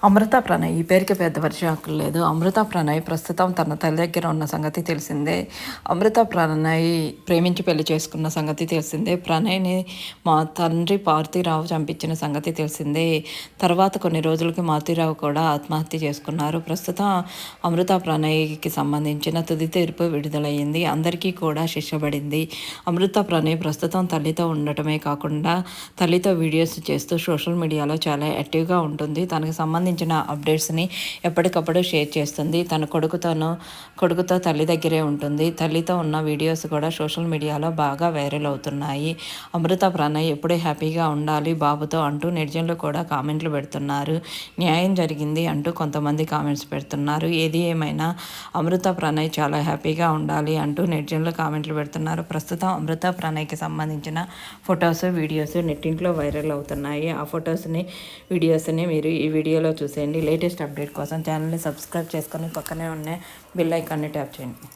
అమృత ప్రణయ్ ఈ పేరుకి పెద్ద పరిచయం లేదు. అమృత ప్రణయ్ ప్రస్తుతం తన తల్లి దగ్గర ఉన్న సంగతి తెలిసిందే. అమృత ప్రణయ్ ప్రేమించి పెళ్లి చేసుకున్న సంగతి తెలిసిందే. ప్రణయ్ని మా తండ్రి మారుతీరావు చంపించిన సంగతి తెలిసిందే. తర్వాత కొన్ని రోజులకి మారుతీరావు కూడా ఆత్మహత్య చేసుకున్నారు. ప్రస్తుతం అమృత ప్రణయ్కి సంబంధించిన తుది తీర్పు విడుదలయ్యింది. అందరికీ కూడా శిక్ష పడింది. అమృత ప్రణయ్ ప్రస్తుతం తల్లితో ఉండటమే కాకుండా తల్లితో వీడియోస్ చేస్తూ సోషల్ మీడియాలో చాలా యాక్టివ్గా ఉంటుంది. తనకు సంబంధించిన అప్డేట్స్ని ఎప్పటికప్పుడు షేర్ చేస్తుంది. తన కొడుకుతో తల్లి దగ్గరే ఉంటుంది. తల్లితో ఉన్న వీడియోస్ కూడా సోషల్ మీడియాలో బాగా వైరల్ అవుతున్నాయి. అమృత ప్రణయ్ ఎప్పుడూ హ్యాపీగా ఉండాలి బాబుతో అంటూ నెటిజన్లు కూడా కామెంట్లు పెడుతున్నారు. న్యాయం జరిగింది అంటూ కొంతమంది కామెంట్స్ పెడుతున్నారు. ఏది ఏమైనా అమృత ప్రణయ్ చాలా హ్యాపీగా ఉండాలి అంటూ నెటిజన్లు కామెంట్లు పెడుతున్నారు. ప్రస్తుతం అమృత ప్రణయ్కి సంబంధించిన ఫొటోస్ వీడియోస్ నెట్టింట్లో వైరల్ అవుతున్నాయి. ఆ ఫొటోస్ని వీడియోస్ని మీరు ఈ వీడియోలో చూసేయండి. లేటెస్ట్ అప్డేట్ కోసం ఛానల్ని సబ్స్క్రైబ్ చేసుకొని పక్కనే ఉన్న బెల్ ఐకాన్ని ట్యాప్ చేయండి.